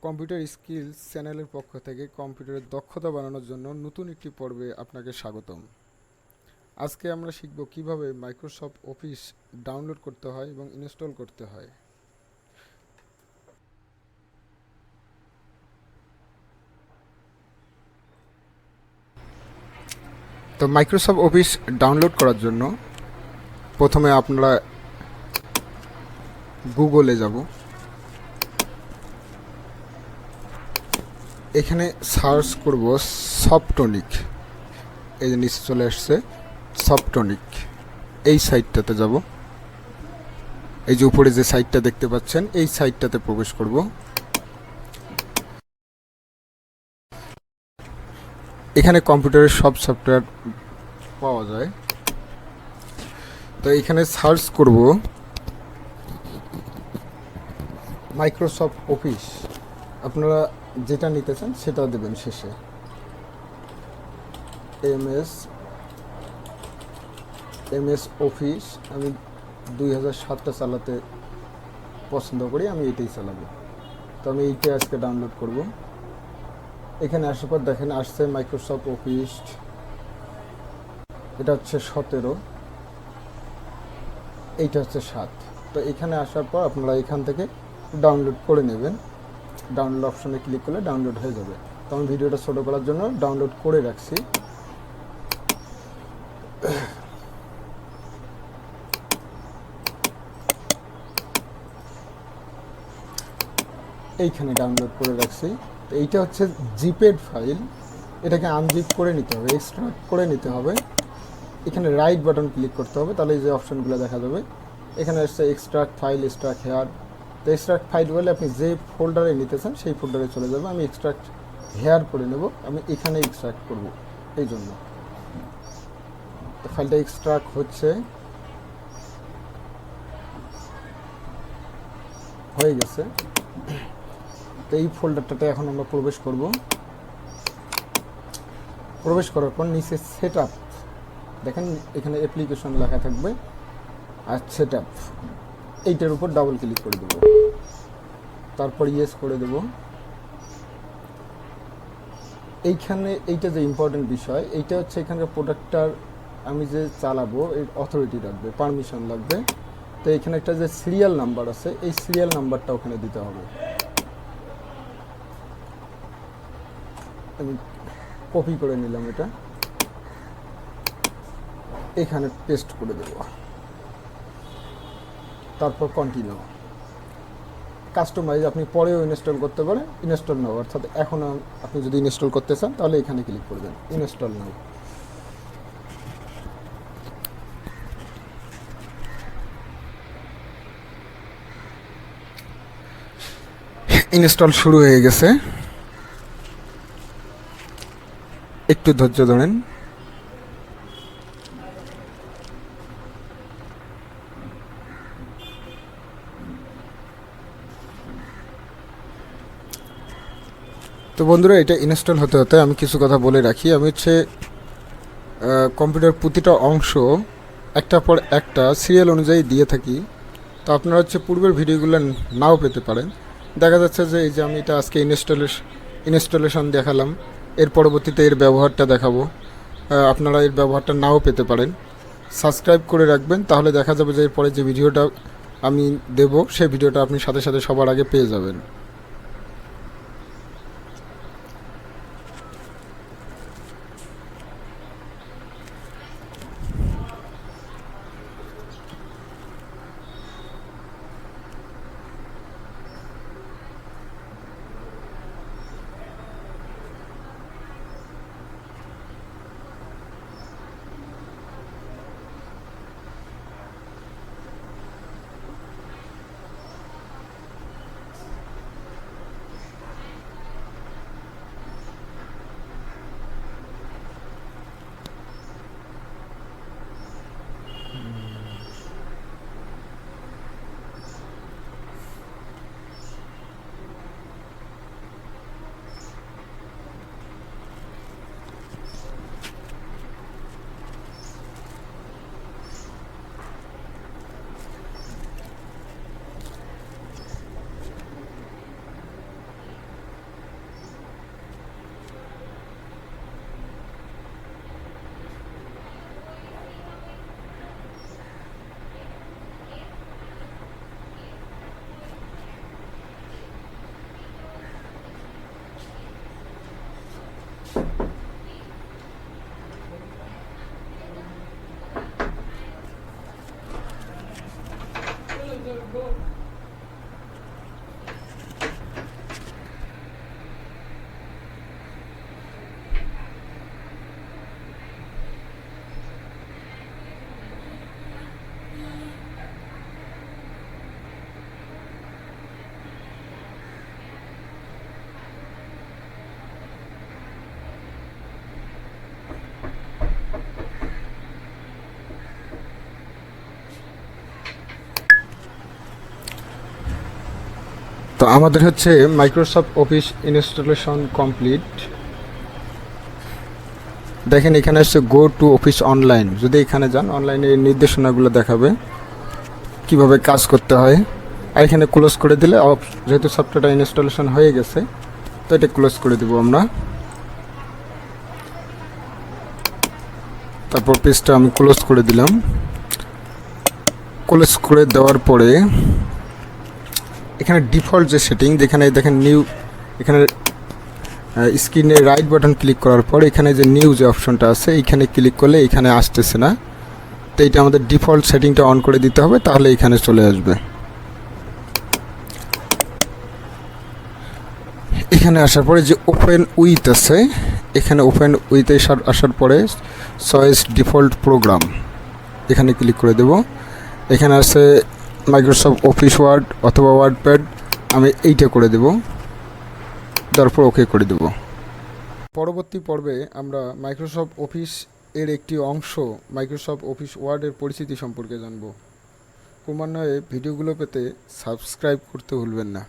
Computer skills চ্যানেলের পক্ষ থেকে কম্পিউটারের দক্ষতা বাড়ানোর জন্য নতুন একটি পর্বে আপনাকে স্বাগতম। আজকে আমরা শিখব কিভাবে মাইক্রোসফট অফিস ডাউনলোড করতে হয় এবং ইনস্টল করতে হয়। তো মাইক্রোসফট অফিস ডাউনলোড করার জন্য প্রথমে আপনারা গুগলে যাব। এখানে সার্চ করব সফটনিক। এই যে নিচে চলে আসছে সফটনিক, এই সাইটটাতে যাব। এই যে উপরে যে সাইটটা দেখতে পাচ্ছেন এই সাইটটাতে প্রবেশ করব। এখানে কম্পিউটারের সব সফটওয়্যার পাওয়া যায়। তো এখানে সার্চ করব মাইক্রোসফট অফিস। আপনারা যেটা নিতে চান সেটা দেবেন শেষে। এমএস অফিস আমি 2007টা চালাতে পছন্দ করি, আমি এটাই চালাবো। তো আমি এইটা আজকে ডাউনলোড করব। এখানে আসার পর দেখেন আসছে মাইক্রোসফট অফিস, এটা হচ্ছে 17, এইটা হচ্ছে 7। তো এখানে আসার পর আপনারা এখান থেকে ডাউনলোড করে নেবেন। ডাউনলোড অপশনে ক্লিক করলে ডাউনলোড হয়ে যাবে। তো আমি ভিডিওটা ছোটো করার জন্য ডাউনলোড করে রাখছি। এইখানে ডাউনলোড করে রাখছি। তো এইটা হচ্ছে জিপেড ফাইল, এটাকে আনজিপ করে নিতে হবে, এক্সট্রাক্ট করে নিতে হবে। এখানে রাইট বাটন ক্লিক করতে হবে, তাহলে এই যে অপশনগুলো দেখা যাবে। এখানে আসছে এক্সট্রাক্ট ফাইল, এক্সট্রাক্ট হেয়ার। তো এক্সট্রাক্ট ফাইল বলে আপনি যে ফোল্ডারে নিতে চান সেই ফোল্ডারে চলে যাবে। আমি এক্সট্রাক্ট হেয়ার করে নেব, আমি এখানে এক্সট্রাক্ট করব এই জন্য। তো ফাইলটা এক্সট্রাক্ট হয়ে গেছে। তো এই ফোল্ডারটাতে এখন আমরা প্রবেশ করব। প্রবেশ করার পর নিচে সেট আপ দেখেন, এখানে অ্যাপ্লিকেশন লেখা থাকবে আর সেট আপ, এইটার উপর ডাবল ক্লিক করে দেব। তারপর ইয়েস করে দেব। এইখানে এইটা যে ইম্পর্টেন্ট বিষয়, এইটা হচ্ছে এখানকার প্রোডাক্টটার আমি যে চালাবো এর অথরিটি লাগবে, পারমিশন লাগবে। তো এখানে একটা যে সিরিয়াল নাম্বার আছে, এই সিরিয়াল নাম্বারটা ওখানে দিতে হবে। আমি কপি করে নিলাম, এটা এখানে পেস্ট করে দেব। তারপর কন্টিনিউ। কাস্টমাইজ আপনি পরেও ইনস্টল করতে পারেন, ইনস্টল নাও অর্থাৎ এখন আপনি যদি ইনস্টল করতে চান তাহলে এখানে ক্লিক করবেন ইনস্টল নাও। ইনস্টল শুরু হয়ে গেছে, একটু ধৈর্য ধরেন। তো বন্ধুরা, এটা ইনস্টল হতে হতে আমি কিছু কথা বলে রাখি। আমি হচ্ছে কম্পিউটার প্রতিটা অংশ একটার পর একটা সিরিয়াল অনুযায়ী দিয়ে থাকি। তো আপনারা হচ্ছে পূর্বের ভিডিওগুলো নাও পেতে পারেন। দেখা যাচ্ছে যে এই যে আমি এটা আজকে ইনস্টলেশন দেখালাম, এর পরবর্তীতে এর ব্যবহারটা দেখাবো। আপনারা এর ব্যবহারটা নাও পেতে পারেন। সাবস্ক্রাইব করে রাখবেন, তাহলে দেখা যাবে যে এরপরে যে ভিডিওটা আমি দেব সেই ভিডিওটা আপনি সাথে সাথে সবার আগে পেয়ে যাবেন। আমাদের হচ্ছে মাইক্রোসফট অফিস ইনস্টলেশন কমপ্লিট। দেখেন এখানে আসছে গো টু অফিস অনলাইন। যদি এখানে যান, অনলাইনে নির্দেশনাগুলো দেখাবে কিভাবে কাজ করতে হয়। আর এখানে ক্লোজ করে দিলে যেহেতু সফটওয়্যারটা ইনস্টলেশন হয়ে গেছে, তো এটা ক্লোজ করে দেবো আমরা। তারপর পেজটা আমি ক্লোজ করে দিলাম। ক্লোজ করে দেওয়ার পরে এখানে ডিফল্ট যে সেটিং, যেখানে দেখেন নিউ, এখানে স্ক্রিনে রাইট বাটন ক্লিক করার পর এখানে যে নিউ যে অপশনটা আছে এইখানে ক্লিক করলে এখানে আসতেছে না। তো এইটা আমাদের ডিফল্ট সেটিংটা অন করে দিতে হবে, তাহলে এখানে চলে আসবে। এখানে আসার পরে যে ওপেন উইথ আছে, এখানে ওপেন উইথে আসার পরে চয়েস ডিফল্ট প্রোগ্রাম, এখানে ক্লিক করে দেব। এখানে আছে মাইক্রোসফট অফিস ওয়ার্ড অথবা ওয়ার্ডপ্যাড, আমি এইটা করে দেব, তারপর ওকে করে দেব। পরবর্তী পর্বে আমরা মাইক্রোসফট অফিস এর একটি অংশ মাইক্রোসফট অফিস ওয়ার্ডের পরিচিতি সম্পর্কে জানব। ক্রমান্বয়ে ভিডিওগুলো পেতে সাবস্ক্রাইব করতে ভুলবেন না।